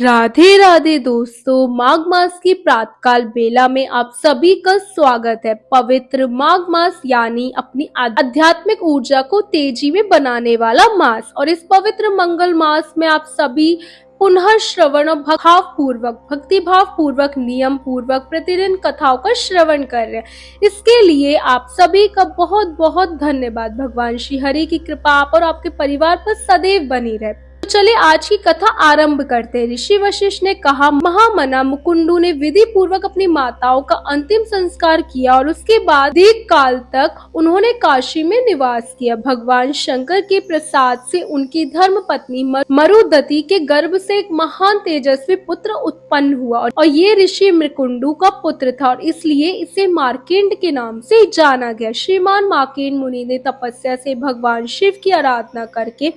राधे राधे दोस्तों, माघ मास की प्रातकाल बेला में आप सभी का स्वागत है। पवित्र माघ मास यानी अपनी आध्यात्मिक ऊर्जा को तेजी में बनाने वाला मास, और इस पवित्र मंगल मास में आप सभी पुनः श्रवण और भक्ति भाव पूर्वक नियम पूर्वक प्रतिदिन कथाओं का श्रवण कर रहे हैं। इसके लिए आप सभी का बहुत बहुत धन्यवाद। भगवान श्री हरि की कृपा आप और आपके परिवार पर सदैव बनी रहे। तो चलिए आज की कथा आरंभ करते हैं। ऋषि वशिष्ठ ने कहा, महामना मुकुंडू ने विधि पूर्वक अपनी माताओं का अंतिम संस्कार किया और उसके बाद दीर्घ काल तक उन्होंने काशी में निवास किया। भगवान शंकर के प्रसाद से उनकी धर्म पत्नी मरुदती के गर्भ से एक महान तेजस्वी पुत्र उत्पन्न हुआ और ये ऋषि मृकुंडू का पुत्र था और इसलिए इसे मार्केंड के नाम से जाना गया। श्रीमान मार्केंड मुनि ने तपस्या से भगवान शिव की आराधना करके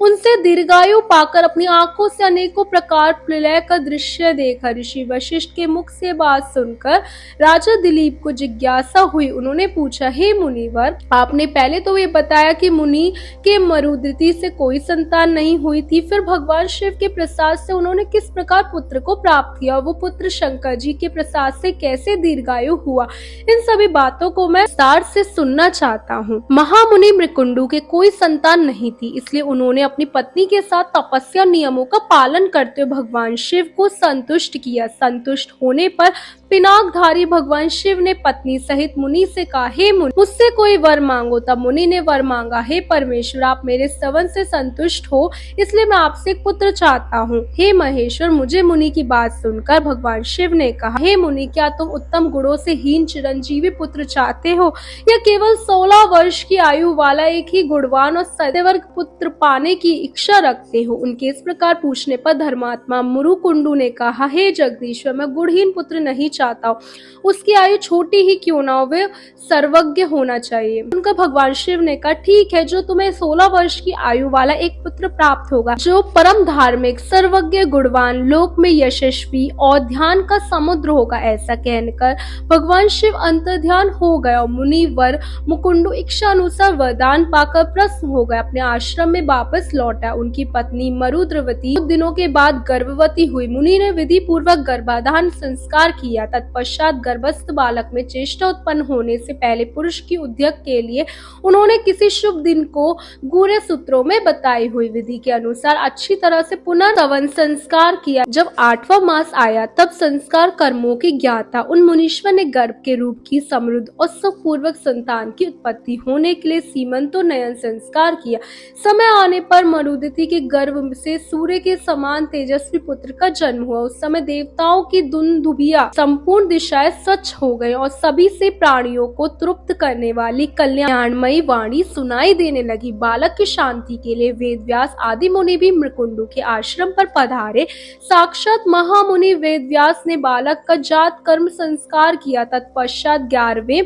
उनसे दीर्घायु पाकर अपनी आंखों से अनेकों प्रकार प्रलय का दृश्य देखा। ऋषि वशिष्ठ के मुख से बात सुनकर राजा दिलीप को जिज्ञासा हुई। उन्होंने पूछा, हे मुनिवर, आपने पहले तो ये बताया कि मुनि के मरुदती से कोई संतान नहीं हुई थी, फिर भगवान शिव के प्रसाद से उन्होंने किस प्रकार पुत्र को प्राप्त किया, वो पुत्र शंकर जी के प्रसाद से कैसे दीर्घायु हुआ, इन सभी बातों को मैं विस्तार से सुनना चाहता हूँ। महामुनि मृकुंडू के कोई संतान नहीं थी, इसलिए उन्होंने अपनी पत्नी के साथ तपस्या नियमों का पालन करते हुए भगवान शिव को संतुष्ट किया। संतुष्ट होने पर पिनाकधारी भगवान शिव ने पत्नी सहित मुनि से कहा, हे मुनि, मुझसे कोई वर मांगो। तब मुनि ने वर मांगा, हे परमेश्वर, आप मेरे स्तवन से संतुष्ट हो, इसलिए मैं आपसे एक पुत्र चाहता हूँ। हे महेश्वर, मुझे मुनि की बात सुनकर भगवान शिव ने कहा, हे मुनि, क्या तुम उत्तम गुणों से हीन चिरंजीवी पुत्र चाहते हो या केवल 16 वर्ष की आयु वाला एक ही गुणवान और सत्यवर्ग पुत्र पाने की इच्छा रखते हो? उनके इस प्रकार पूछने पर धर्मात्मा मुरुकुंडू ने कहा, हे जगदीश्वर, मैं गुणहीन पुत्र नहीं चाहता हूँ, उसकी आयु छोटी ही क्यों ना हो, वे सर्वज्ञ होना चाहिए। उनका भगवान शिव ने कहा, ठीक है, जो तुम्हें 16 वर्ष की आयु वाला एक पुत्र प्राप्त होगा, जो परम धार्मिक, सर्वज्ञ, गुणवान, लोक में यशस्वी और ध्यान का समुद्र होगा। ऐसा कहकर भगवान शिव अंतर्ध्यान हो गया और मुनिवर मुकुंडू इच्छा अनुसार वरदान पाकर प्रसन्न हो गए, अपने आश्रम में वापस लौटा। उनकी पत्नी मरुद्रवती कुछ दिनों के बाद गर्भवती हुई। मुनि ने विधि पूर्वक गर्भाधान संस्कार किया। तत्पश्चात गर्भस्थ बालक में चेष्टा उत्पन्न होने से पहले पुरुष की उद्योग के लिए उन्होंने किसी शुभ दिन को गूढ़ सूत्रों में बताई हुई विधि के अनुसार अच्छी तरह से पुनः सवन संस्कार किया। जब 8वां मास आया तब संस्कार कर्मों की ज्ञाता उन मुनीश्वर ने गर्भ के रूप की समृद्ध और सुखपूर्वक संतान की उत्पत्ति होने के लिए सीमंतोन्नयन संस्कार किया। समय आने पर मरुदती के गर्भ से सूर्य के समान तेजस्वी पुत्र का जन्म हुआ। उस समय देवताओं की दुंदुभिया संपूर्ण दिशाएं स्वच्छ हो गई और सभी से प्राणियों को तृप्त करने वाली कल्याणमयी वाणी सुनाई देने लगी। बालक की शांति के लिए वेदव्यास आदि मुनि भी मृकुंडू के आश्रम पर पधारे। साक्षात महामुनि वेदव्यास ने बालक का जात कर्म संस्कार किया। तत्पश्चात 11वें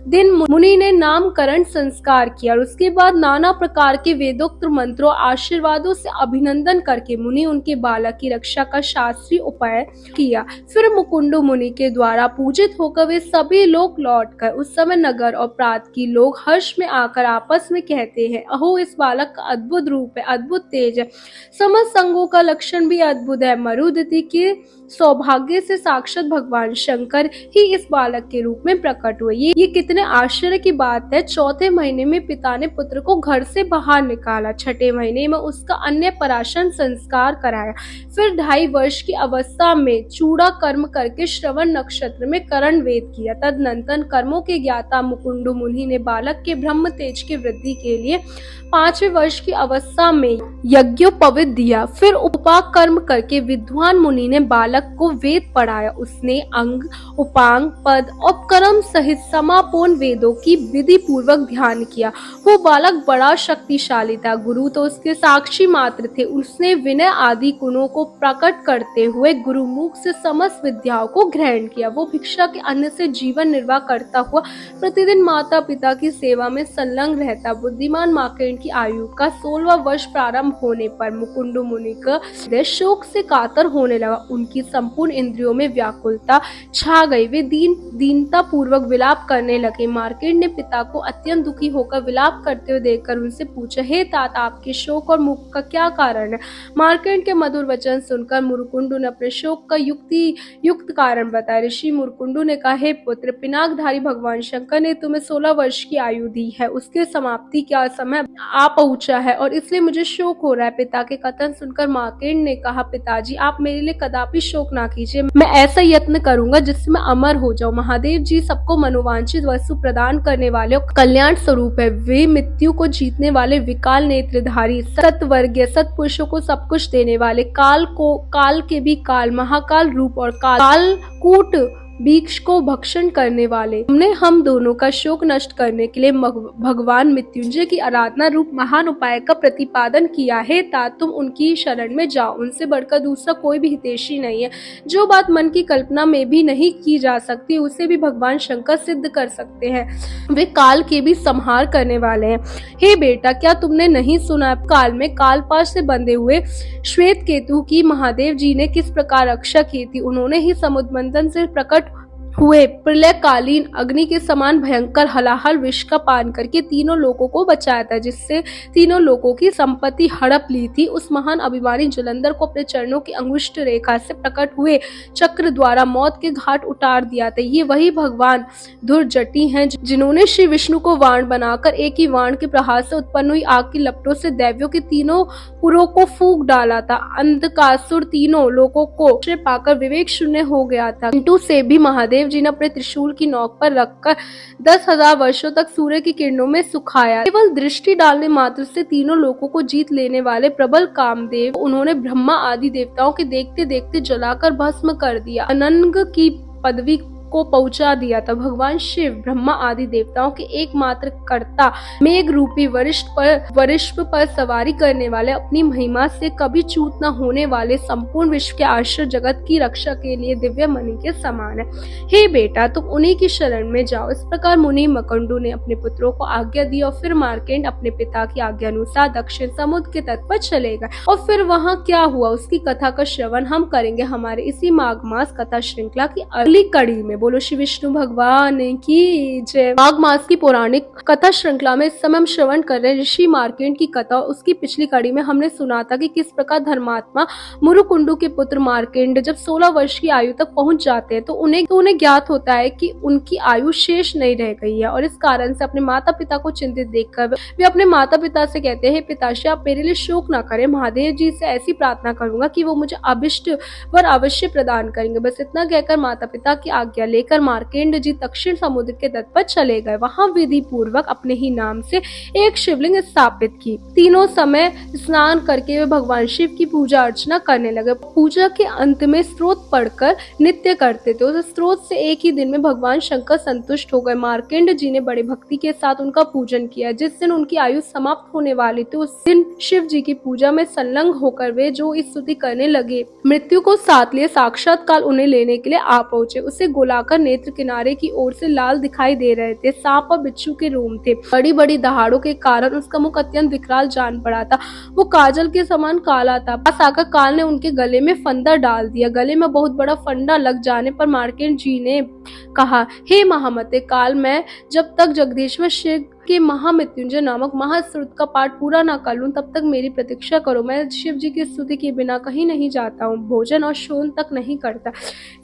दिन मुनि ने नामकरण संस्कार किया और उसके बाद नाना प्रकार के वेदोक्त मंत्रों आशीर्वादों से अभिनंदन करके मुनि उनके बालक की रक्षा का शास्त्रीय उपाय किया। फिर मुकुंडू मुनि के द्वारा पूजित होकर वे सभी लोग लौट गए। उस समय नगर और प्रांत की लोग हर्ष में आकर आपस में कहते हैं, अहो, इस बालक का अद्भुत रूप है, अद्भुत तेज है, समस्त अंगों का लक्षण भी अद्भुत है। मरुदती के सौभाग्य से साक्षात भगवान शंकर ही इस बालक के रूप में प्रकट हुए। ये कितने आश्चर्य की बात है। 4थे महीने में पिता ने पुत्र को घर से बाहर निकाला। 6ठे महीने में उसका अन्नप्राशन संस्कार कराया। फिर 2.5 वर्ष की अवस्था में चूड़ा कर्म करके श्रवण नक्षत्र में करण वेद किया। तदनंतर कर्मों के ज्ञाता मुकुंडू मुनि ने बालक के ब्रह्म तेज की वृद्धि के लिए 5वें वर्ष की अवस्था में यज्ञोपवीत दिया। फिर उपाक कर्म करके विद्वान मुनि ने बालक को वेद पढ़ाया। उसने अंग, उपांग, पद और कर्म सहित समापूर्ण वेदों की विधि पूर्वक ध्यान किया। वो बालक बड़ा शक्तिशाली था। गुरु तो उसके साक्षी मात्र थे। उसने विनय आदि गुणों को प्रकट करते हुए गुरुमुख से समस्त विद्याओं को ग्रहण किया। वो भिक्षा के अन्न से जीवन निर्वाह करता हुआ प्रतिदिन माता पिता की सेवा में संलग्न रहता। बुद्धिमान मार्केंड की आयु का 16वां वर्ष प्रारंभ होने पर मुकुंडू मुनि का हृदय शोक से कातर होने लगा। उनकी संपूर्ण इंद्रियों में व्याकुलता छा गई। वे दीनता पूर्वक विलाप करने लगे। मार्केंड ने पिता को अत्यंत दुखी होकर विलाप करते हुए देखकर उनसे पूछा, हे तात, आपके शोक और मुख का क्या कारण है। मार्कंड के मधुर वचन सुनकर मुरुकुंडु ने अपने शोक का युक्त कारण बताया। ऋषि मुरुकुंडु ने कहा, हे पुत्र, पिनाकधारी भगवान शंकर ने तुम्हें 16 वर्ष की आयु दी है, उसके समाप्ति का समय आ पहुंचा है और इसलिए मुझे शोक हो रहा है। पिता के कथन सुनकर मार्कंड ने कहा, पिताजी आप मेरे लिए कदापि शोक ना कीजिए, मैं ऐसा यत्न करूंगा जिससे मैं अमर हो जाऊं। महादेव जी सबको मनोवांछित वस्तु प्रदान करने वाले और कल्याण स्वरूप है। वे मृत्यु को जीतने वाले विकाल नेत्रधारी सत्वर्गीय सत्पुरुषों को सब कुछ देने वाले, काल के भी काल, महाकाल रूप और कालकूट वृक्ष को भक्षण करने वाले। हमने हम दोनों का शोक नष्ट करने के लिए भगवान मृत्युंजय की आराधना रूप महान उपाय का प्रतिपादन किया है। तात तुम उनकी शरण में जाओ, उनसे बढ़कर दूसरा कोई भी हितैषी नहीं है। जो बात मन की कल्पना में भी नहीं की जा सकती उसे भी भगवान शंकर सिद्ध कर सकते हैं। वे काल के भी संहार करने वाले हैं। हे बेटा, क्या तुमने नहीं सुना काल में कालपाश से बंधे हुए श्वेत केतु की महादेव जी ने किस प्रकार रक्षा की थी। उन्होंने ही समुद्र मंथन से प्रकट हुए प्रलयकालीन अग्नि के समान भयंकर हलाहल विष का पान करके तीनों लोगों को बचाया था, जिससे तीनों लोगों की संपत्ति हड़प ली थी। उस महान अभिमानी जलंधर को अपने चरणों की अंगुष्ठ रेखा से प्रकट हुए चक्र द्वारा मौत के घाट उतार दिया था। ये वही भगवान धुरजटी हैं जिन्होंने श्री विष्णु को वाण बनाकर एक ही वाण के प्रहार से उत्पन्न हुई आग की लपटों से दैव्यों के तीनों पुरों को फूंक डाला था। अंधकासुर तीनों लोगों को पाकर विवेक शून्य हो गया था, किंतु से भी महादेव जी ने अपने त्रिशूल की नोक पर रखकर 10,000 वर्षों तक सूर्य की किरणों में सुखाया। केवल दृष्टि डालने मात्र से तीनों लोगों को जीत लेने वाले प्रबल कामदेव, उन्होंने ब्रह्मा आदि देवताओं के देखते देखते जलाकर भस्म कर दिया, अनंग की पदवी को पहुंचा दिया था। भगवान शिव ब्रह्मा आदि देवताओं के एकमात्र कर्ता, मेघ रूपी वरिष्ठ पर सवारी करने वाले, अपनी महिमा से कभी चूत न होने वाले, संपूर्ण विश्व के आश्चर्य जगत की रक्षा के लिए दिव्य मणि के समान है। हे बेटा, तुम उन्हीं की शरण में जाओ। इस प्रकार मुनि मकंडू ने अपने पुत्रों को आज्ञा दी और फिर मार्कंड अपने पिता की आज्ञा अनुसार दक्षिण समुद्र के तट पर चले गए। और फिर वहाँ क्या हुआ उसकी कथा का श्रवण हम करेंगे हमारे इसी माघ मास कथा श्रृंखला की अगली कड़ी में। बोलो श्री विष्णु भगवान की जय। माघ मास की पौराणिक कथा श्रृंखला में इस समय हम श्रवण कर रहे हैं ऋषि मार्कंड की कथा। उसकी पिछली कड़ी में हमने सुना था कि किस प्रकार धर्मात्मा मुरुकुंडु के पुत्र मार्कंड जब 16 वर्ष की आयु तक पहुंच जाते हैं तो उन्हें ज्ञात होता है कि उनकी आयु शेष नहीं रह गई है, और इस कारण से अपने माता पिता को चिंतित देखकर वे अपने माता पिता से कहते हैं, पिताश्री आप मेरे लिए शोक न करें, महादेव जी से ऐसी प्रार्थना करूंगा कि वो मुझे अभिष्ट वर अवश्य प्रदान करेंगे। बस इतना कहकर माता पिता की आज्ञा लेकर मार्कंड जी दक्षिण समुद्र के तट पर चले गए। वहां विधि पूर्वक अपने ही नाम से एक शिवलिंग स्थापित की। तीनों समय स्नान करके वे भगवान शिव की पूजा अर्चना करने लगे। पूजा के अंत में स्तोत्र पढ़कर नित्य करते थे। उस स्तोत्र से एक ही दिन में भगवान शंकर संतुष्ट हो गए। मार्कंड जी ने बड़े भक्ति के साथ उनका पूजन किया। जिस दिन उनकी आयु समाप्त होने वाली थी उस दिन शिव जी की पूजा में संलग्न होकर वे जो स्तुति करने लगे, मृत्यु को साथ लिए साक्षात काल उन्हें लेने के लिए आ पहुंचे। उसे गोलाकार नेत्र किनारे की ओर से लाल दिखाई दे रहे थे। सांप और बिच्छू के रोम थे। बड़ी बड़ी दहाड़ों के कारण उसका मुख अत्यंत विकराल जान पड़ा था। वो काजल के समान काला था। पास आकर काल ने उनके गले में फंदा डाल दिया। गले में बहुत बड़ा फंदा लग जाने पर मार्कंड जी ने कहा, हे महामते काल, मैं जब तक जगदीश्वर शिव के महामृत्युंजय नामक महास्तोत्र का पाठ पूरा ना कर लूं तब तक मेरी प्रतीक्षा करो। मैं शिव जी की स्तुति के बिना कहीं नहीं जाता हूँ, भोजन और शोन तक नहीं करता।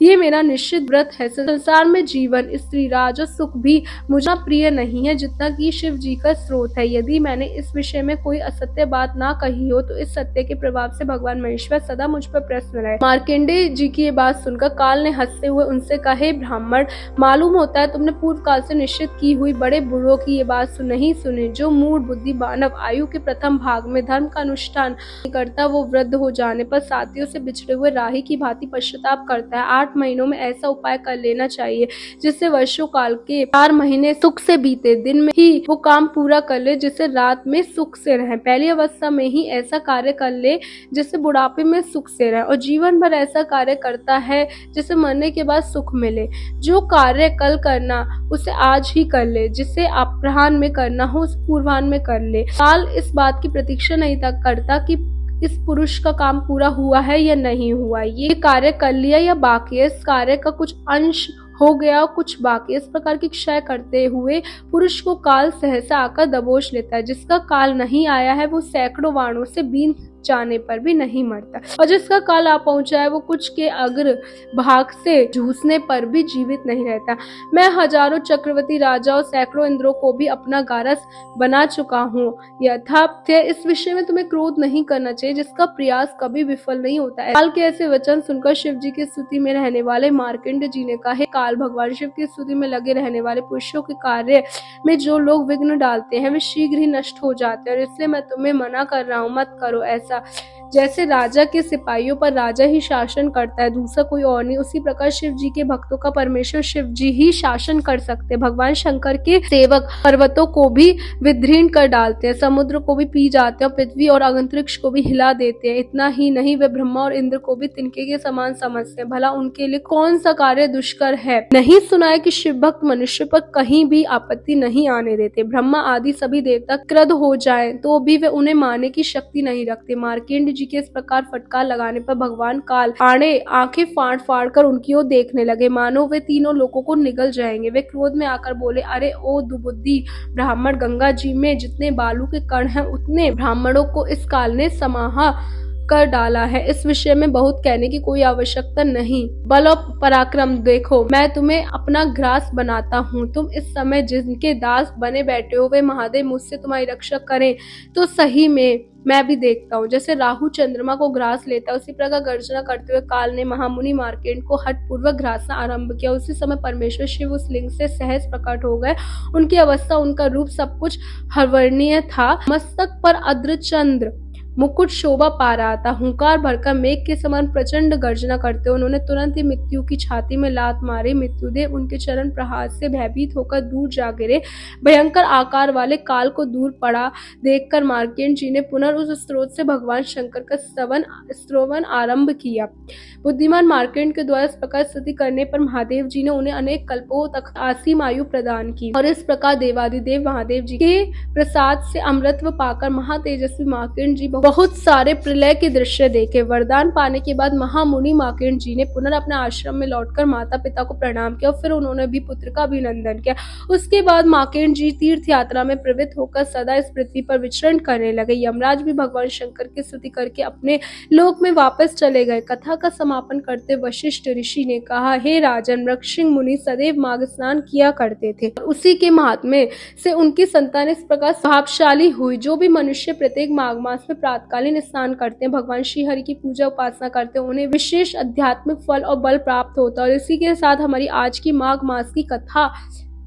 ये मेरा निश्चित व्रत है। संसार में जीवन, स्त्री, राज और सुख भी मुझे प्रिय नहीं है जितना कि शिव जी का स्रोत है। यदि मैंने इस विषय में कोई असत्य बात ना कही हो तो इस सत्य के प्रभाव से भगवान महेश्वर सदा मुझ पर प्रसन्न रहे। मार्कंडेय जी की ये बात सुनकर काल ने हंसते हुए उनसे कहे, ब्राह्मण, मालूम होता है तुमने पूर्व काल से निश्चित की हुई बड़े बुढ़ों की ये बात नहीं सुने। जो मूढ़ बुद्धि मानव आयु के प्रथम भाग में धर्म का अनुष्ठान नहीं करता, वो वृद्ध हो जाने पर साथियों से बिछड़े हुए राही की भांति पश्चाताप करता है। 8 महीनों में ऐसा उपाय कर लेना चाहिए जिससे वर्षों काल के 4 महीने सुख से बीते, दिन में ही वो काम पूरा कर ले जिससे रात में सुख से रहे। पहली अवस्था में ही ऐसा कार्य कर ले जिससे बुढ़ापे में सुख से रहे, और जीवन भर ऐसा कार्य करता है जिससे मरने के बाद सुख मिले। जो कार्य कल करना उसे आज ही कर ले, जिसे अपराह्न में करना हो उसे पूर्वाह्न में कर ले। काल इस बात की प्रतीक्षा नहीं करता कि इस पुरुष का काम पूरा हुआ है या नहीं हुआ, ये कार्य कर लिया या बाकी है। इस कार्य का कुछ अंश हो गया कुछ बाकी। इस प्रकार की क्षय करते हुए पुरुष को काल सहसा आकर दबोच लेता है। जिसका काल नहीं आया है वो सैकड़ों बाणों से बीन जाने पर भी नहीं मरता, और जिसका काल आ पहुंचा है वो कुछ के अग्र भाग से झूसने पर भी जीवित नहीं रहता। मैं हजारों चक्रवर्ती राजा और सैकड़ों इंद्रों को भी अपना गारस बना चुका हूँ। यथार्थ इस विषय में तुम्हें क्रोध नहीं करना चाहिए, जिसका प्रयास कभी विफल नहीं होता है। काल के ऐसे वचन सुनकर शिव जी की स्तुति में रहने वाले मार्कंडेय जी ने कहा, हे काल भगवान शिव की स्तुति में लगे रहने वाले पुरुषों के कार्य में जो लोग विघ्न डालते हैं वे शीघ्र ही नष्ट हो जाते हैं, और इसलिए मैं तुम्हें मना कर रहा हूँ, मत करो ऐसा। जैसे राजा के सिपाहियों पर राजा ही शासन करता है, दूसरा कोई और नहीं, उसी प्रकार शिव जी के भक्तों का परमेश्वर शिव जी ही शासन कर सकते हैं। भगवान शंकर के सेवक पर्वतों को भी विदीर्ण कर डालते हैं, समुद्र को भी पी जाते हैं, पृथ्वी और अंतरिक्ष को भी हिला देते हैं। इतना ही नहीं, वे ब्रह्मा और इंद्र को भी तिनके के समान समझते हैं। भला उनके लिए कौन सा कार्य दुष्कर है? नहीं सुना है कि शिव भक्त मनुष्य पर कहीं भी आपत्ति नहीं आने देते। ब्रह्मा आदि सभी देवता क्रुद्ध हो जाए तो भी वे उन्हें मारने की शक्ति नहीं रखते। मार्कंडेय जी के इस प्रकार फटकार लगाने पर भगवान काल आड़े आंखें फाड़ फाड़ कर उनकी ओर देखने लगे, मानो वे तीनों लोगों को निगल जाएंगे। वे क्रोध में आकर बोले, अरे ओ दुबुद्धि ब्राह्मण, गंगा जी में जितने बालू के कण हैं उतने ब्राह्मणों को इस काल ने समाहा कर डाला है। इस विषय में बहुत कहने की कोई आवश्यकता नहीं। बल और पराक्रम देखो, मैं तुम्हें अपना ग्रास बनाता हूँ। तुम इस समय जिनके दास बने बैठे हो वे महादेव मुझसे तुम्हारी रक्षा करें तो सही में मैं भी देखता हूँ। जैसे राहु चंद्रमा को ग्रास लेता है उसी प्रकार गर्जना करते हुए काल ने महामुनि मार्कंडेय को हठपूर्वक ग्रासना आरंभ किया। उसी समय परमेश्वर शिव उस लिंग से सहज प्रकट हो गए। उनकी अवस्था, उनका रूप सब कुछ हर्वणीय था। मस्तक पर अर्धचंद्र मुकुट शोभा पा रहा था। हुंकार भरकर मेघ के समान प्रचंड गर्जना करते उन्होंने तुरंत ही मृत्यु की छाती में लात मारी। मृत्युदेव उनके चरण प्रहार से भयभीत होकर दूर जा गिरे। भयंकर आकार वाले काल को दूर पड़ा देखकर मार्कंडेय जी ने पुनः उस स्रोत से भगवान शंकर का स्तवन आरंभ किया। बुद्धिमान मार्कंडेय के द्वारा इस प्रकार स्तुति करने पर महादेव जी ने उन्हें अनेक कल्पों तक असीम आयु प्रदान की, और इस प्रकार देवादिदेव महादेव जी के प्रसाद से अमृतत्व पाकर महातेजस्वी मार्कंडेय जी बहुत सारे प्रलय के दृश्य देखे। वरदान पाने के बाद महामुनि मार्कंडेय जी ने पुनः अपने आश्रम में लौटकर माता पिता को प्रणाम किया, फिर उन्होंने भी पुत्र का अभिनंदन किया। उसके बाद मार्कंडेय जी तीर्थ यात्रा में प्रवृत्त होकर सदा इस पृथ्वी पर विचरण करने लगे। यमराज भी भगवान शंकर की स्तुति करके अपने लोक में वापस चले गए। कथा का समापन करते वशिष्ठ ऋषि ने कहा, हे राजन, वृक्षिंग मुनि सदैव माघ स्नान किया करते थे। उसी के महात्म्य से उनकी संतान इस प्रकार प्रभावशाली हुई। जो भी मनुष्य प्रत्येक माघ मास में प्रातकालीन स्नान करते हैं, भगवान श्री हरि की पूजा उपासना करते हैं, उन्हें विशेष आध्यात्मिक फल और बल प्राप्त होता है। और इसी के साथ हमारी आज की माघ मास की कथा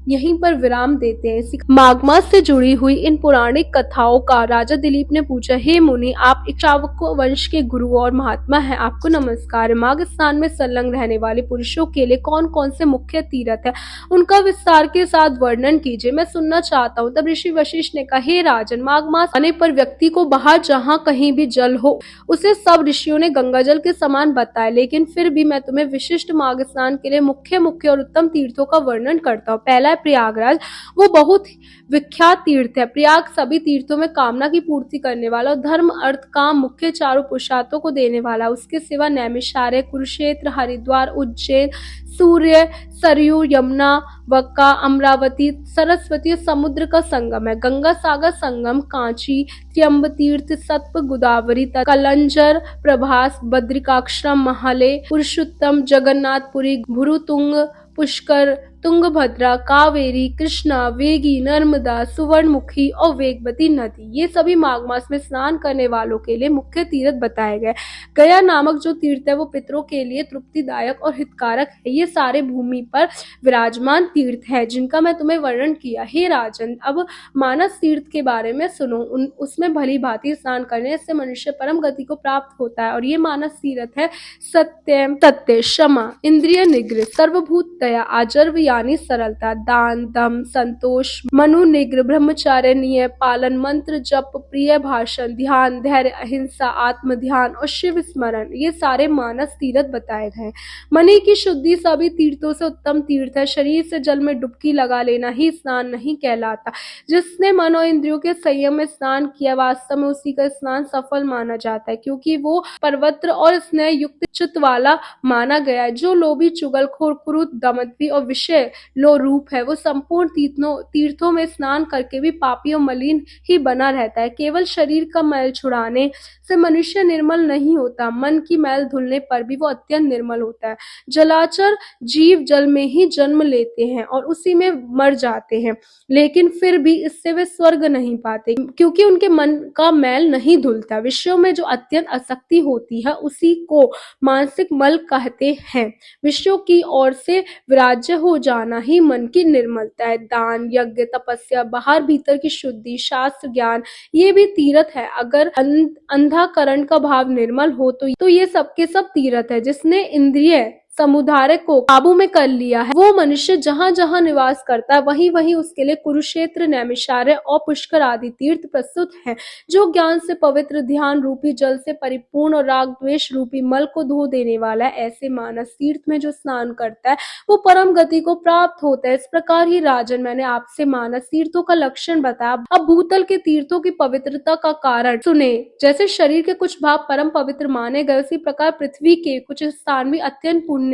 यहीं पर विराम देते हैं। माघ मास से जुड़ी हुई इन पौराणिक कथाओं का राजा दिलीप ने पूछा, हे मुनि, आप इक्ष्वाकु वंश के गुरु और महात्मा हैं, आपको नमस्कार। माघ स्नान में संलग्न रहने वाले पुरुषों के लिए कौन कौन से मुख्य तीर्थ है, उनका विस्तार के साथ वर्णन कीजिए, मैं सुनना चाहता हूँ। तब ऋषि वशिष्ठ ने कहा, हे राजन, माघ मास आने पर व्यक्ति को बाहर जहाँ कहीं भी जल हो उसे सब ऋषियों ने गंगा जल के समान बताया, लेकिन फिर भी मैं तुम्हें विशिष्ट माघ स्नान के लिए मुख्य और उत्तम तीर्थों का वर्णन करता हूँ। पहला प्रयागराज, वो बहुत विख्यात तीर्थ है। प्रयाग सभी तीर्थों में कामना की पूर्ति करने वाला और धर्म अर्थ काम मुख्य चारों पुरुषार्थों को देने वाला। उसके सिवा नैमिषारण्य, कुरुक्षेत्र, हरिद्वार, उज्जैन, सूर्य, सरयू, यमुना, वक्का, अमरावती, सरस्वती समुद्र का संगम है। गंगा सागर संगम, कांची, त्र्यंब तीर्थ, सत्प, गोदावरी, कलंजर, प्रभास, बद्रिकाश्रम, महले, पुरुषोत्तम, जगन्नाथपुरी, भुरुतुंग, पुष्कर, तुंगभद्रा, कावेरी, कृष्णा, वेगी, नर्मदा, सुवर्णमुखी और वेगवती नदी, ये सभी माघ मास में स्नान करने वालों के लिए मुख्य तीर्थ बताए गए। गया नामक जो तीर्थ है वो पितरों के लिए तृप्तिदायक और हितकारक है। ये सारे भूमि पर विराजमान तीर्थ है जिनका मैं तुम्हें वर्णन किया। हे राजन, अब मानस तीर्थ के बारे में सुनो। उसमें भली भांति स्नान करने से मनुष्य परम गति को प्राप्त होता है। और ये मानस तीर्थ है सत्य, क्षमा, इंद्रिय निग्रह, सर्वभूत दया, आजर्व, यानी सरलता, दान, दम, संतोष, मनोनिग्रह, ब्रह्मचर्य, नियम पालन, मंत्र जप, प्रिय भाषण, ध्यान, धैर्य, अहिंसा, आत्म ध्यान और शिव स्मरण, ये सारे मानस तीर्थ बताए गए। मनि की शुद्धि सभी तीर्थों से उत्तम तीर्थ है। शरीर से जल में डुबकी लगा लेना ही स्नान नहीं कहलाता। जिसने मन और इंद्रियों के संयम में स्नान किया, वास्तव में उसी का स्नान सफल माना जाता है, क्योंकि वो पवित्र और स्नेह युक्त चित्त वाला माना गया है। जो लोभी, चुगलखोर, क्रूर, दमत्री और विषय लो रूप है, वो संपूर्ण तीर्थों में स्नान करके भी पापी और मलिन ही बना रहता है। केवल शरीर का मैल छुड़ाने से मनुष्य निर्मल नहीं होता, मन की मैल धुलने पर भी वो अत्यंत निर्मल होता है। जलाचर जीव जल में ही जन्म लेते हैं और उसी में मर जाते हैं, लेकिन फिर भी इससे वे स्वर्ग नहीं पाते, क्योंकि उनके मन का मैल नहीं धुलता। विषयों में जो अत्यंत आसक्ति होती है, उसी को मानसिक मल कहते हैं। विषयों की ओर से विराज्य हो जाना ही मन की निर्मलता है। दान, यज्ञ, तपस्या, बाहर भीतर की शुद्धि, शास्त्र ज्ञान, ये भी तीर्थ है। अगर अंधाकरण का भाव निर्मल हो तो ये सबके सब तीर्थ है। जिसने इंद्रिय समुदाय को काबू में कर लिया है, वो मनुष्य जहाँ जहाँ निवास करता है, वहीं वहीं उसके लिए कुरुक्षेत्र, नैमिषारण्य और पुष्कर आदि तीर्थ प्रस्तुत हैं। जो ज्ञान से पवित्र, ध्यान रूपी जल से परिपूर्ण और राग द्वेष रूपी मल को धो देने वाला है, ऐसे मानस तीर्थ में जो स्नान करता है, वो परम गति को प्राप्त होता है। इस प्रकार ही राजन, मैंने आपसे मानस तीर्थों का लक्षण बताया। अब भूतल के तीर्थों की पवित्रता का कारण सुने। जैसे शरीर के कुछ भाग परम पवित्र माने गए, उसी प्रकार पृथ्वी के कुछ स्थान भी अत्यंत पुण्य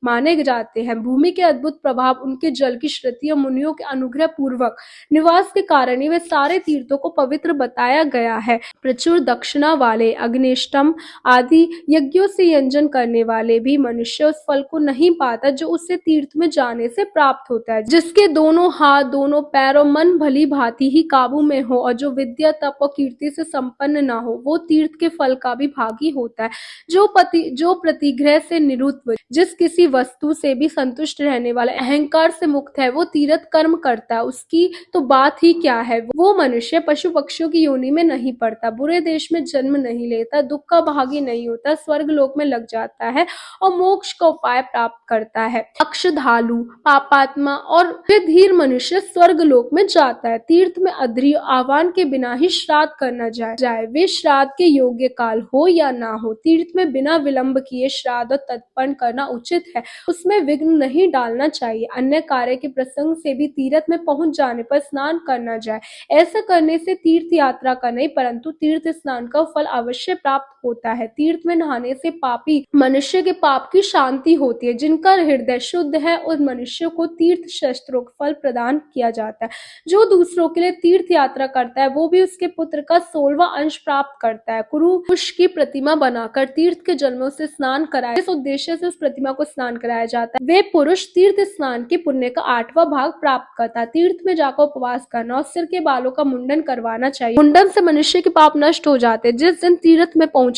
माने जाते हैं। भूमि के अद्भुत प्रभाव, उनके जल की श्रुति और मुनियों के अनुग्रह पूर्वक निवास के कारण ही वे सारे तीर्थों को पवित्र बताया गया है। प्रचुर दक्षिणा वाले, अग्निष्टम आदि यज्ञों से यंजन करने वाले भी मनुष्य उस फल को नहीं पाता जो उससे तीर्थ में जाने से प्राप्त होता है। जिसके दोनों हाथ, दोनों पैर और मन भली भांति ही काबू में हो और जो विद्या, तप और कीर्ति से संपन्न ना हो, वो तीर्थ के फल का भी भागी होता है। जो प्रतिग्रह से निरुत्त, जिस किसी वस्तु से भी संतुष्ट रहने वाला, अहंकार से मुक्त है, वो तीर्थ कर्म करता है, उसकी तो बात ही क्या है। वो मनुष्य पशु पक्षियों की योनि में नहीं पड़ता, बुरे देश में जन्म नहीं लेता, दुख का भागी नहीं होता, स्वर्ग लोक में लग जाता है और मोक्ष का उपाय प्राप्त करता है। अक्षधालु, पापात्मा और धीर मनुष्य स्वर्ग लोक में जाता है। तीर्थ में अद्री आह्वान के बिना ही श्राद्ध करना जाए, वे श्राद्ध के योग्य काल हो या ना हो, तीर्थ में बिना विलंब किए श्राद्ध और तर्पण करना उचित है। उसमें विघ्न नहीं डालना चाहिए। अन्य कार्य के प्रसंग से भी तीर्थ में पहुंच जाने पर स्नान करना जाए। ऐसा करने से तीर्थ यात्रा का नहीं, परंतु तीर्थ स्नान का फल अवश्य प्राप्त होता है। तीर्थ में नहाने से पापी मनुष्य के पाप की शांति होती है। जिनका हृदय शुद्ध है, उस मनुष्य को तीर्थ शस्त्रों फल प्रदान किया जाता है। जो दूसरों के लिए तीर्थ यात्रा करता है, वो भी उसके पुत्र का 16वां अंश प्राप्त करता है। कुरुष की प्रतिमा बनाकर तीर्थ के जल में उसे स्नान कराए, इस उद्देश्य से उस प्रतिमा को स्नान कराया जाता है। वे पुरुष तीर्थ स्नान के पुण्य का 8वां भाग प्राप्त करता है। तीर्थ में जाकर उपवास करना और सिर के बालों का मुंडन करवाना चाहिए। मुंडन से मनुष्य के पाप नष्ट हो जाते हैं। जिस दिन तीर्थ में पहुंचे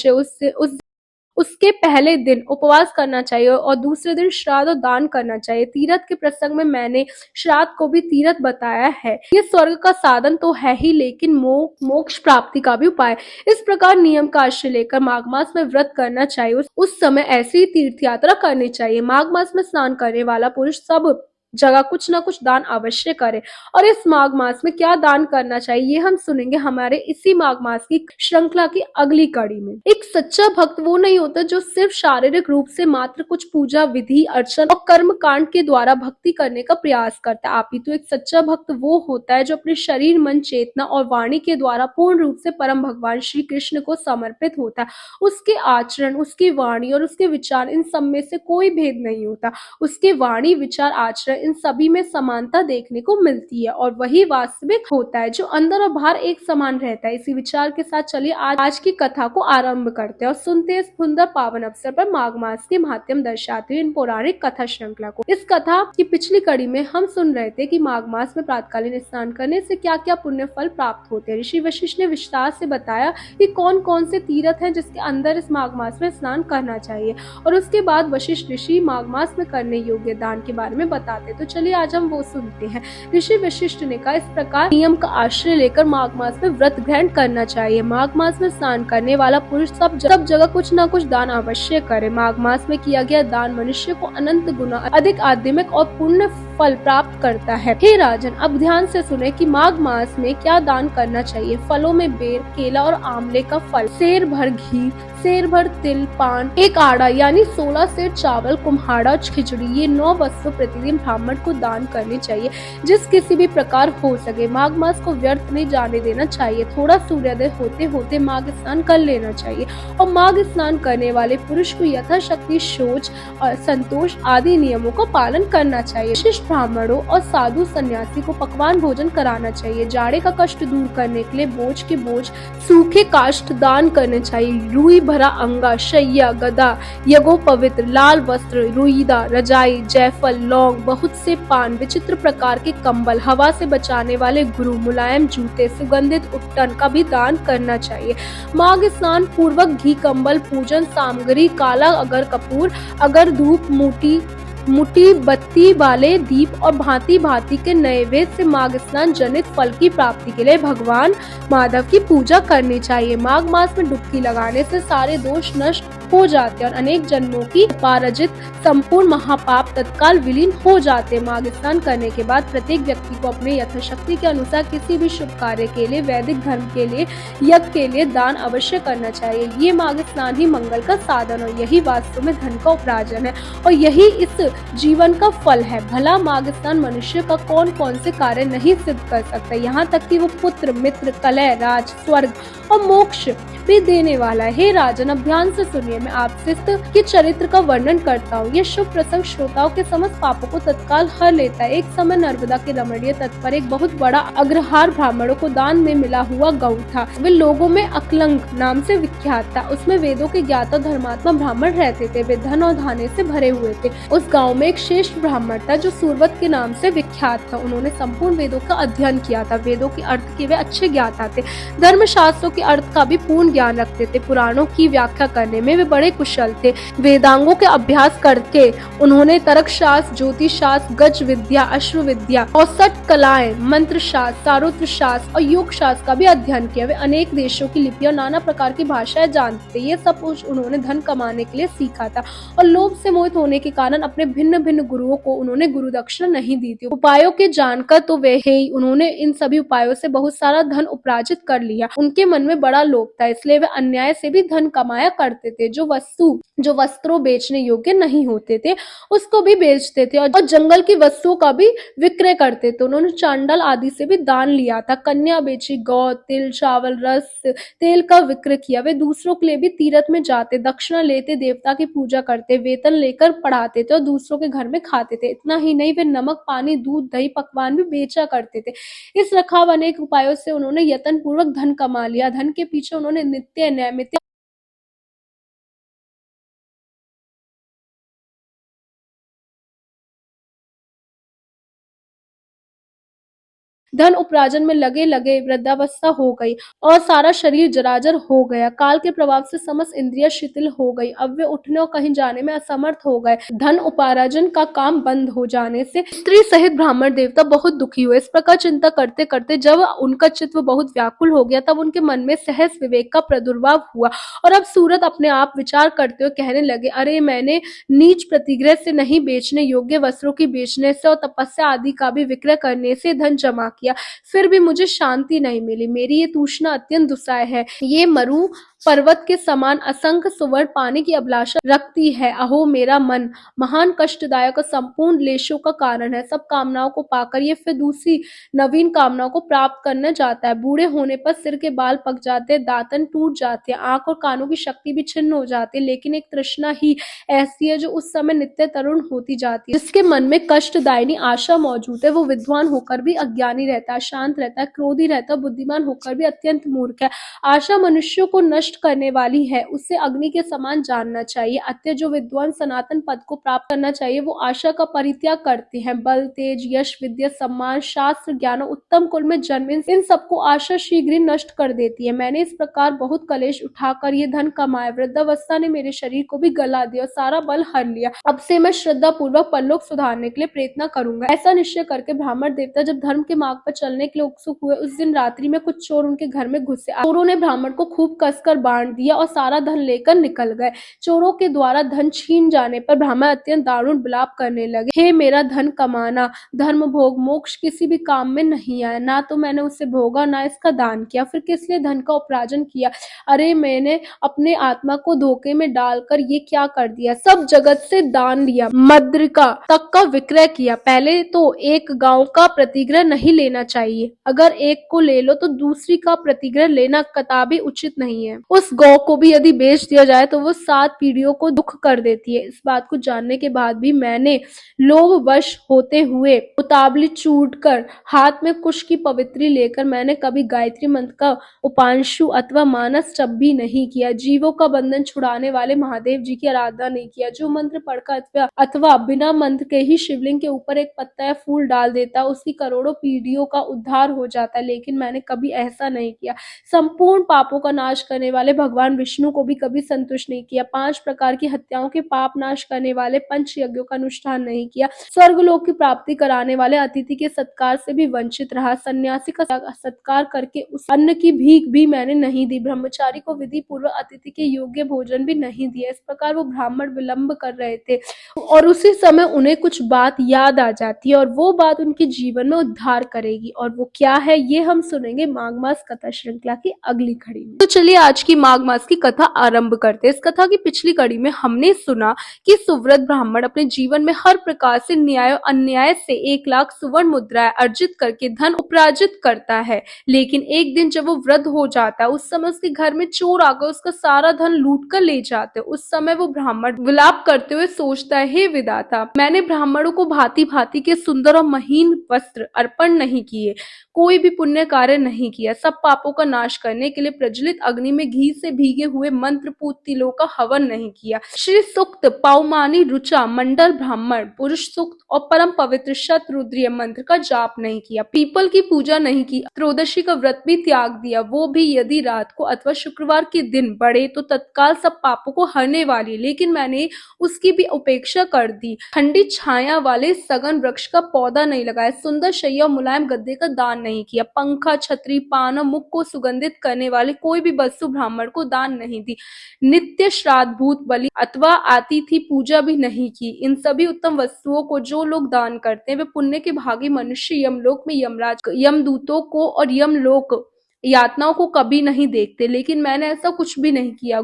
उसके पहले दिन उपवास करना चाहिए और दूसरे दिन श्राद्ध और दान करना चाहिए। तीर्थ के प्रसंग में मैंने श्राद्ध को भी तीर्थ बताया है। ये स्वर्ग का साधन तो है ही, लेकिन मोक्ष प्राप्ति का भी उपाय। इस प्रकार नियम का आश्रय लेकर माघ मास में व्रत करना चाहिए। उस समय ऐसी ही तीर्थ यात्रा करनी चाहिए। माघ मास में स्नान करने वाला पुरुष सब जगह कुछ ना कुछ दान अवश्य करे। और इस माघ मास में क्या दान करना चाहिए, ये हम सुनेंगे हमारे इसी माघ मास की श्रृंखला की अगली कड़ी में। एक सच्चा भक्त वो नहीं होता जो सिर्फ शारीरिक रूप से मात्र कुछ पूजा विधि, अर्चन और कर्म कांड के द्वारा भक्ति करने का प्रयास करता है। अपितु एक सच्चा भक्त वो होता है जो अपने शरीर, मन, चेतना और वाणी के द्वारा पूर्ण रूप से परम भगवान श्री कृष्ण को समर्पित होता है। उसके आचरण, उसकी वाणी और उसके विचार, इन सब में से कोई भेद नहीं होता। उसके वाणी, विचार, आचरण, इन सभी में समानता देखने को मिलती है और वही वास्तविक होता है जो अंदर और बाहर एक समान रहता है। इसी विचार के साथ चलिए आज की कथा को आरंभ करते हैं और सुनते हैं इस सुंदर पावन अवसर पर माघ मास के महात्म्य दर्शाते हुए इन पौराणिक कथा श्रृंखला को। इस कथा की पिछली कड़ी में हम सुन रहे थे कि माघ मास में प्रातःकालीन स्नान करने से क्या क्या पुण्य फल प्राप्त होते हैं। ऋषि वशिष्ठ ने विस्तार से बताया कि कौन कौन से तीर्थ हैं जिसके अंदर इस माघ मास में स्नान करना चाहिए और उसके बाद वशिष्ठ ऋषि माघ मास में करने योग्य दान के बारे में बताते। तो चलिए आज हम वो सुनते हैं। ऋषि वशिष्ठ ने कहा, इस प्रकार नियम का आश्रय लेकर माघ मास में व्रत ग्रहण करना चाहिए। माघ मास में स्नान करने वाला पुरुष सब जगह कुछ न कुछ दान अवश्य करे। माघ मास में किया गया दान मनुष्य को अनंत गुना अधिक आध्यात्मिक और पुण्य फल प्राप्त करता है। हे राजन, अब ध्यान से सुने कि माघ मास में क्या दान करना चाहिए। फलों में बेर, केला और आंवले का फल, सेर भर घी, सेर भर तिल, पान, एक आड़ा यानी 16 सेर चावल, कुम्हाड़ा, खिचड़ी, ये 9 वस्तु प्रतिदिन ब्राह्मण को दान करनी चाहिए, जिस किसी भी प्रकार हो सके। माघ मास को व्यर्थ नहीं जाने देना चाहिए। थोड़ा सूर्योदय होते होते माघ स्नान कर लेना चाहिए और माघ स्नान करने वाले पुरुष को यथाशक्ति शौच और संतोष आदि नियमों का पालन करना चाहिए। विशिष्ट ब्राह्मणों और साधु सन्यासी को पकवान भोजन कराना चाहिए। जाड़े का कष्ट दूर करने के लिए बोझ के बोझ सूखे काष्ठ दान करने चाहिए। रुई भरा अंगा, शैया, गदा, यगो पवित्र, लाल वस्त्र, रुईदा, रजाई, जयफल, लौंग, बहुत से पान, विचित्र प्रकार के कंबल, हवा से बचाने वाले गुरु, मुलायम जूते, सुगंधित उट्टन का भी दान करना चाहिए। माघ स्नान पूर्वक घी, कंबल, पूजन सामग्री, काला अगर कपूर, अगर धूप, मुटी बत्ती वाले दीप और भांति भांति के नैवेद्य से माघ स्नान जनित फल की प्राप्ति के लिए भगवान माधव की पूजा करनी चाहिए। माघ मास में डुबकी लगाने से सारे दोष नष्ट हो जाते हैं और अनेक जन्मों की पाराजित संपूर्ण महापाप तत्काल विलीन हो जाते हैं। माघ स्नान करने के बाद प्रत्येक व्यक्ति को अपने यथाशक्ति के अनुसार किसी भी शुभ कार्य के लिए, वैदिक धर्म के लिए, यज्ञ के लिए दान अवश्य करना चाहिए। ये माघ स्नान ही मंगल का साधन और यही वास्तव में धन का उपार्जन है और यही इस जीवन का फल है। भला माघ स्नान मनुष्य का कौन कौन से कार्य नहीं सिद्ध कर सकता, यहाँ तक कि वो पुत्र, मित्र, कलह, राज, स्वर्ग और मोक्ष भी देने वाला है। हे राजन, अब ध्यान से सुनिए, मैं आपसे के चरित्र का वर्णन करता हूँ। यह शुभ प्रसंग श्रोताओं के समस्त पापों को तत्काल हर लेता है। एक समय नर्मदा के रमणीय तट पर एक बहुत बड़ा अग्रहार ब्राह्मणों को दान में मिला हुआ गाँव था। वे लोगों में अकलंग नाम से विख्यात था। उसमें वेदों के ज्ञाता धर्मात्मा ब्राह्मण रहते थे। वे धन और धान्य से भरे हुए थे। उस गाँव में एक श्रेष्ठ ब्राह्मण था जो सूरवत के नाम से विख्यात था। उन्होंने संपूर्ण वेदों का अध्ययन किया था। वेदों के अर्थ के वे अच्छे ज्ञाता थे। धर्म शास्त्रों के अर्थ का भी पूर्ण ज्ञान रखते थे। पुराणों की व्याख्या करने में वे बड़े कुशल थे। वेदांगों के अभ्यास करके उन्होंने तर्क शास्त्र, ज्योतिष शास्त्र, गज विद्या, अश्व विद्या, औसत कलाएं, मंत्र शास्त्र, सारोत्र शास्त्र और योग शास्त्र का भी अध्ययन किया। वे अनेक देशों की लिपि और नाना प्रकार की भाषाएं जानते थे। ये सब कुछ उन्होंने धन कमाने के लिए सीखा था और लोभ से मोहित होने के कारण अपने भिन्न भिन्न गुरुओं को उन्होंने गुरु दक्षिणा नहीं दी थी। उपायों के जानकर तो वे ही उन्होंने इन सभी उपायों से बहुत सारा धन उपार्जित कर लिया। उनके मन में बड़ा लोभ था, इसलिए वे अन्याय से भी धन कमाया करते थे। जो वस्त्रों बेचने योग्य नहीं होते थे उसको भी बेचते थे और जंगल की वस्तुओं का भी विक्रय करते थे। उन्होंने चांडाल आदि से भी दान लिया था। कन्या बेची, गौ, तिल, चावल, रस, तेल का विक्रय किया। वे दूसरों के लिए भी तीर्थ में जाते, दक्षिणा लेते, देवता की पूजा करते, वेतन लेकर पढ़ाते थे और दूसरों के घर में खाते थे। इतना ही नहीं, वे नमक, पानी, दूध, दही, पकवान भी बेचा करते थे। इस रखाव अनेक उपायों से उन्होंने यत्न पूर्वक धन कमा लिया। धन के पीछे उन्होंने नित्य नैमित्य धन उपार्जन में लगे लगे वृद्धावस्था हो गई और सारा शरीर जराजर हो गया। काल के प्रभाव से समस्त इंद्रियां शिथिल हो गई। अब वे उठने और कहीं जाने में असमर्थ हो गए। धन उपार्जन का काम बंद हो जाने से स्त्री सहित ब्राह्मण देवता बहुत दुखी हुए। इस प्रकार चिंता करते करते जब उनका चित्त बहुत व्याकुल हो गया तब उनके मन में सहज विवेक का प्रादुर्भाव हुआ और अब सूरत अपने आप विचार करते हुए कहने लगे, अरे मैंने नीच प्रतिग्रह से नहीं, बेचने योग्य वस्त्रों की बेचने से और तपस्या आदि का भी विक्रय करने से धन जमा किया, फिर भी मुझे शांति नहीं मिली। मेरी ये तृष्णा अत्यंत दुस्सह है। ये मरु पर्वत के समान असंख्य सुवर्ण पाने की अभिलाषा रखती है। अहो मेरा मन महान कष्टदायक और संपूर्ण क्लेशों का कारण है। सब कामनाओं को पाकर ये फिर दूसरी नवीन कामनाओं को प्राप्त करने जाता है। बूढ़े होने पर सिर के बाल पक जाते हैं, दांतन टूट जाते हैं, आंख और कानों की शक्ति भी छिन्न हो जाती है। लेकिन एक तृष्णा ही ऐसी है जो उस समय नित्य तरुण होती जाती है। जिसके मन में कष्टदायिनी आशा मौजूद है वो विद्वान होकर भी अज्ञानी रहता है, शांत रहता है, क्रोधी रहता है, बुद्धिमान होकर भी अत्यंत मूर्ख है। आशा मनुष्यों को नष्ट करने वाली है, उसे अग्नि के समान जानना चाहिए। अतः जो विद्वान सनातन पद को प्राप्त करना चाहिए वो आशा का परित्याग करते हैं। बल, तेज, यश, विद्या, सम्मान, शास्त्र, ज्ञान, उत्तम कुल में जन्म, इन सबको आशा शीघ्र ही नष्ट कर देती है। मैंने इस प्रकार बहुत कलेश उठाकर ये धन कमाया। वृद्धावस्था ने मेरे शरीर को भी गला दिया और सारा बल हर लिया। अब से मैं श्रद्धा पूर्वक परलोक सुधारने के लिए प्रयत्न करूंगा। ऐसा निश्चय करके ब्राह्मण देवता जब धर्म के मार्ग पर चलने के लिए उत्सुक हुए, उस दिन रात्रि में कुछ चोर उनके घर में घुसे। चोरों ने ब्राह्मण को खूब कसकर बांट दिया और सारा धन लेकर निकल गए। चोरों के द्वारा धन छीन जाने पर ब्राह्मण अत्यंत दारुण विलाप करने लगे, हे मेरा धन कमाना, धर्म भोग मोक्ष किसी भी काम में नहीं आया, ना तो मैंने उसे भोगा ना इसका दान किया, फिर किस लिए धन का उपार्जन किया। अरे मैंने अपने आत्मा को धोखे में डालकर ये क्या कर दिया, सब जगत से दान लिया, मद्रिका तक का विक्रय किया। पहले तो एक गांव का प्रतिग्रह नहीं लेना चाहिए, अगर एक को ले लो तो दूसरी का प्रतिग्रह लेना कदापि उचित नहीं है। उस गौ को भी यदि बेच दिया जाए तो वो 7 पीढ़ियों को दुख कर देती है। इस बात को जानने के बाद भी मैंने लोभवश होते हुए उतावली चूट कर हाथ में कुश की पवित्री लेकर मैंने कभी गायत्री मंत्र का उपांशु अथवा मानस जप भी नहीं किया, जीवों का बंधन छुड़ाने वाले महादेव जी की आराधना नहीं किया, जो मंत्र पढ़कर अथवा बिना मंत्र के ही शिवलिंग के ऊपर एक पत्ता या फूल डाल देता उसकी करोड़ों पीढ़ियों का उद्धार हो जाता, लेकिन मैंने कभी ऐसा नहीं किया। संपूर्ण पापों का नाश करने वाले भगवान विष्णु को भी कभी संतुष्ट नहीं किया, 5 प्रकार की हत्याओं के पाप नाश करने वाले पंच यज्ञों का अनुष्ठान नहीं किया, स्वर्गलोक की प्राप्ति कराने वाले अतिथि के सत्कार से भी वंचित रहा, सन्यासी का सत्कार करके उस अन्न की भीख भी मैंने नहीं दी, ब्रह्मचारी को विधि पूर्वक अतिथि के योग्य भोजन भी नहीं दिया। इस प्रकार वो ब्राह्मण विलंब कर रहे थे और उसी समय उन्हें कुछ बात याद आ जाती है और वो बात उनके जीवन में उद्धार करेगी, और वो क्या है ये हम सुनेंगे माघ मास कथा श्रृंखला की अगली कड़ी में। तो चलिए आज की माघ मास की कथा आरंभ करते हैं। इस कथा की पिछली कड़ी में हमने सुना कि सुव्रत ब्राह्मण अपने जीवन में हर प्रकार से न्याय और अन्याय से 1 लाख सुवर्ण मुद्राएं अर्जित करके धन उपार्जित करता है, लेकिन एक दिन जब वो वृद्ध हो जाता है उस समय उसके घर में चोर आकर उसका सारा धन लूट कर ले जाते। उस समय वो ब्राह्मण विलाप करते हुए सोचता है, हे विधाता, मैंने ब्राह्मणों को भांति भांति के सुंदर और महीन वस्त्र अर्पण नहीं किए, कोई भी पुण्य कार्य नहीं किया, सब पापों का नाश करने के लिए प्रज्वलित अग्नि में घी से भीगे हुए मंत्र पूत तिलों का हवन नहीं किया, श्री सूक्त पौमानी रुचा मंडल ब्राह्मण पुरुष सूक्त और परम पवित्र शतरुद्रीय मंत्र का जाप नहीं किया, पीपल की पूजा नहीं की, त्रयोदशी का व्रत भी त्याग दिया, वो भी यदि रात को अथवा शुक्रवार के दिन बढ़े तो तत्काल सब पापों को हरने वाली, लेकिन मैंने उसकी भी उपेक्षा कर दी, ठंडी छाया वाले सघन वृक्ष का पौधा नहीं लगाया, सुंदर शैया और मुलायम गद्दे का दान नहीं किया, पंखा छतरी पान और मुख को सुगंधित करने वाले कोई भी वस्तु ब्राह्मण को दान नहीं दी, नित्य श्राद्ध भूत बलि अथवा अतिथि पूजा भी नहीं की। इन सभी उत्तम वस्तुओं को जो लोग दान करते हैं वे पुण्य के भागी मनुष्य यमलोक में यमराज यमदूतों को और यमलोक यातनाओं को कभी नहीं देखते, लेकिन मैंने ऐसा कुछ भी नहीं किया,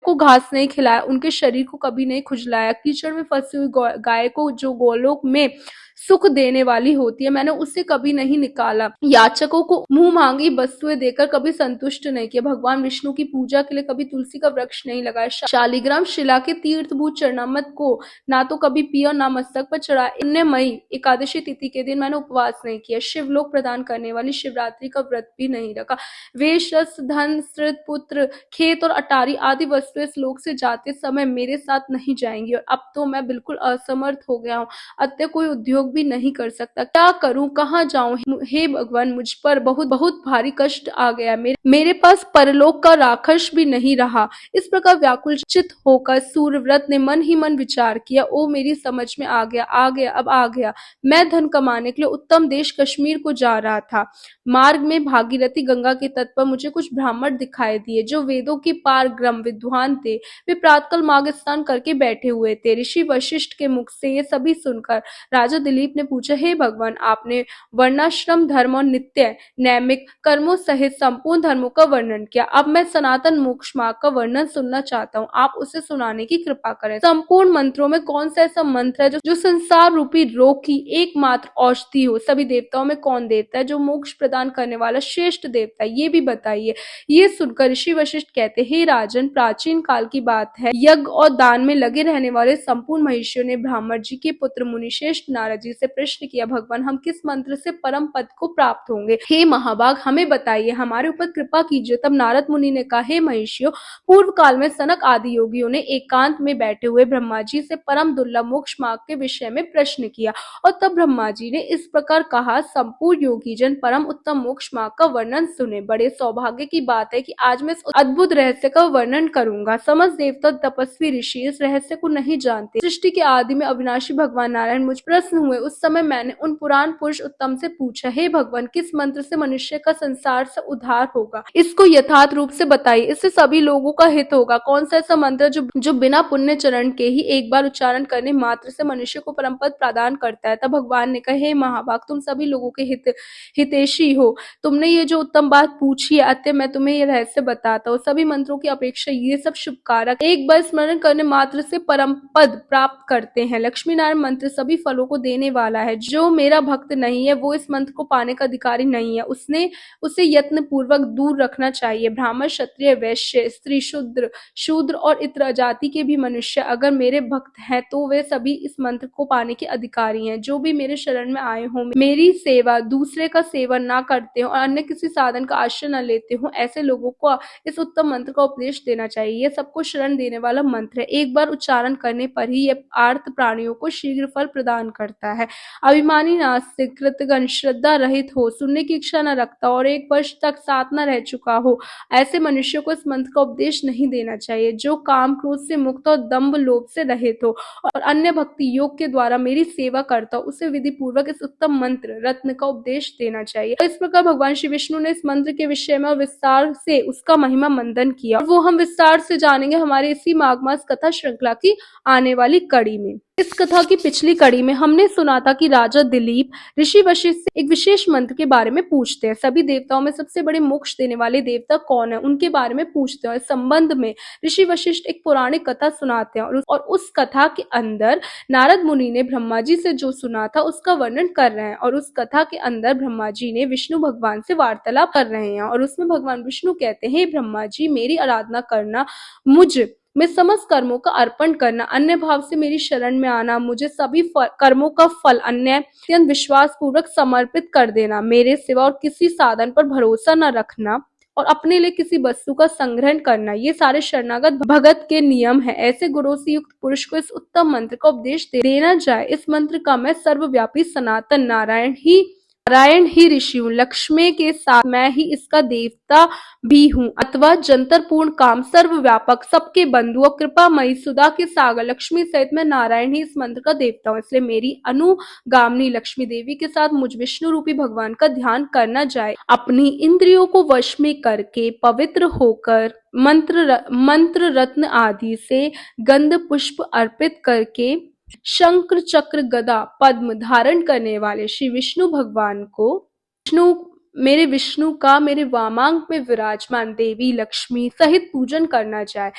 को घास नहीं खिलाया, उनके शरीर को कभी नहीं खुजलाया, कीचड़ में फंसी हुई गाय को जो गोलोक में सुख देने वाली होती है मैंने उसे कभी नहीं निकाला, याचकों को मुंह मांगी वस्तुएं देकर कभी संतुष्ट नहीं किया, भगवान विष्णु की पूजा के लिए कभी तुलसी का वृक्ष नहीं लगाया, शालिग्राम शिला के तीर्थभूत चरणामृत को ना तो कभी पिया ना मस्तक पर चढ़ाया, पुण्यमयी एकादशी तिथि के दिन मैंने उपवास नहीं किया, शिवलोक प्रदान करने वाली शिवरात्रि का व्रत भी नहीं रखा, वेश रस धन स्त्रीत पुत्र खेत और अटारी आदि वस्तुएं इस लोक से जाते समय मेरे साथ नहीं जाएंगी, और अब तो मैं बिल्कुल असमर्थ हो गया हूँ, अतः कोई उद्योग भी नहीं कर सकता, क्या करूं कहाँ जाऊं, हे भगवान मुझ पर बहुत बहुत भारी कष्ट आ गया, मेरे पास परलोक का राक्षस भी नहीं रहा। इस प्रकार व्याकुल चित होकर सूर्यव्रत ने मन ही मन विचार किया, ओ मेरी समझ में आ गया अब आ गया, मैं धन कमाने के लिए उत्तम देश कश्मीर को जा रहा था, मार्ग में भागीरथी गंगा के तट पर मुझे कुछ ब्राह्मण दिखाई दिए जो वेदों के पारंगम विद्वान थे, वे प्रातःकाल मार्ग स्नान करके बैठे हुए थे। ऋषि वशिष्ठ के मुख से ये सभी सुनकर राजा दिलीप ने पूछा, हे भगवान, आपने वर्णाश्रम धर्म और नित्य नैमिक कर्मों सहित संपूर्ण धर्मों का वर्णन किया, अब मैं सनातन मोक्ष मार्ग का वर्णन सुनना चाहता हूँ, आप उसे सुनाने की कृपा करें। संपूर्ण मंत्रों में कौन सा ऐसा मंत्र है जो संसार रूपी रोग की एकमात्र औषधि हो, सभी देवताओं में कौन देवता है जो मोक्ष प्रदान करने वाला श्रेष्ठ देवता है, ये भी बताइए। ये सुनकर ऋषि वशिष्ठ कहते, हे राजन, प्राचीन काल की बात है, यज्ञ और दान में लगे रहने वाले संपूर्ण महिषियों ने ब्राह्मण जी के पुत्र मुनिश्रेष्ठ नारद जी से प्रश्न किया, भगवान हम किस मंत्र से परम पद को प्राप्त होंगे, हे महाभाग हमें बताइए, हमारे ऊपर कृपा कीजिए। तब नारद मुनि ने कहा, हे महिषियों, पूर्व काल में सनक आदि योगियों ने एकांत में बैठे हुए ब्रह्मा जी से परम दुर्लभ मोक्ष मार्ग के विषय में प्रश्न किया, और तब ब्रह्मा जी ने इस प्रकार कहा, संपूर्ण योगी जन परम उत्तम मोक्ष मार्ग का वर्णन सुने, बड़े सौभाग्य की बात है कि आज मैं इस अद्भुत रहस्य का वर्णन करूंगा। करूंगा। समस्त देवता तपस्वी ऋषि इस रहस्य को नहीं जानते। सृष्टि के आदि में अविनाशी भगवान नारायण मुझ प्रसन्न हुए। उस समय मैंने उन पुराण पुरुष उत्तम से पूछा, हे भगवान, किस मंत्र से मनुष्य का संसार से उद्धार होगा? इसको यथार्थ रूप से बताइए, इससे सभी लोगों का हित होगा। कौन सा ऐसा मंत्र जो बिना पुण्य चरण के ही एक बार उच्चारण करने मात्र से मनुष्य को परम पद प्रदान करता है? तब भगवान ने कहा, हे महाभाग, तुम सभी लोगों के हितैषी हो। तुमने ये जो उत्तम बात पूछी है, अतः मैं तुम्हें ये रहस्य बताता हूँ। सभी मंत्रों की अपेक्षा ये सब शुभकारक, एक बार स्मरण करने मात्र से परम पद प्राप्त करते हैं। लक्ष्मी नारायण मंत्र सभी फलों को देने वाला है। जो मेरा भक्त नहीं है वो इस मंत्र को पाने का अधिकारी नहीं है। उसे यत्न पूर्वक दूर रखना चाहिए। ब्राह्मण, क्षत्रिय, वैश्य, स्त्री, शूद्र और इतर जाति के भी मनुष्य अगर मेरे भक्त हैं तो वे सभी इस मंत्र को पाने के अधिकारी हैं। जो भी मेरे शरण में आए हों, मेरी सेवा, दूसरे का सेवन ना करते हो और अन्य किसी साधन का आश्रय न लेते हो, ऐसे लोगों को इस उत्तम मंत्र का उपदेश देना चाहिए। यह सबको शरण देने वाला मंत्र है। एक बार उच्चारण करने पर ही यह आर्त प्राणियों को शीघ्र फल प्रदान करता है। अभिमानी, नास्तिक, कृतघ्न, श्रद्धा रहित हो, सुनने की इच्छा न रखता और 1 वर्ष तक साथ न रह चुका हो, ऐसे मनुष्य को इस मंत्र का उपदेश नहीं देना चाहिए। जो काम, क्रोध से मुक्त और दंभ, लोभ से रहित हो और अन्य भक्ति योग के द्वारा मेरी सेवा करता हो, उसे विधि पूर्वक इस उत्तम मंत्र रत्न का उपदेश देना चाहिए। इस प्रकार भगवान श्री विष्णु ने इस मंत्र के विषय में और विस्तार से उसका महिमा मंदन किया, और वो हम विस्तार से जानेंगे हमारे इसी माघ मास कथा श्रृंखला की आने वाली कड़ी में। इस कथा की पिछली कड़ी में हमने सुना था कि राजा दिलीप ऋषि वशिष्ठ से एक विशेष मंत्र के बारे में पूछते हैं। सभी देवताओं में सबसे बड़े मोक्ष देने वाले देवता कौन है, उनके बारे में पूछते हैं। इस संबंध में ऋषि वशिष्ठ एक पौराणिक कथा सुनाते हैं और उस कथा के अंदर नारद मुनि ने ब्रह्मा जी से जो सुना था उसका वर्णन कर रहे हैं। और उस कथा के अंदर ब्रह्मा जी ने विष्णु भगवान से वार्तालाप कर रहे हैं और उसमें भगवान विष्णु कहते हैं, हे ब्रह्मा जी, मेरी आराधना करना, मुझ में समस्त कर्मों का अर्पण करना, अन्य भाव से मेरी शरण में आना, मुझे सभी कर्मों का फल अत्यंत विश्वास पूर्वक समर्पित कर देना, मेरे सिवा और किसी साधन पर भरोसा न रखना और अपने लिए किसी वस्तु का संग्रहण करना, ये सारे शरणागत भगत के नियम है। ऐसे गुरु से युक्त पुरुष को इस उत्तम मंत्र का उपदेश देना जाए। इस मंत्र का मैं सर्वव्यापी सनातन नारायण ही ऋषि हूँ। लक्ष्मी के साथ मैं ही इसका देवता भी हूँ, अथवा जंतर पूर्ण काम, सर्वव्यापक, सबके बंधु और कृपामयी, सुधा के सागर लक्ष्मी सहित मैं नारायण ही इस मंत्र का देवता हूँ। इसलिए मेरी अनुगामिनी लक्ष्मी देवी के साथ मुझ विष्णु रूपी भगवान का ध्यान करना जाए। अपनी इंद्रियों को वश में करके पवित्र होकर मंत्र रत्न आदि से गंध पुष्प अर्पित करके शंकर, चक्र, गदा, पद्म धारण करने वाले श्री विष्णु भगवान को मेरे विष्णु का मेरे वामांग में विराजमान देवी लक्ष्मी सहित पूजन करना चाहे।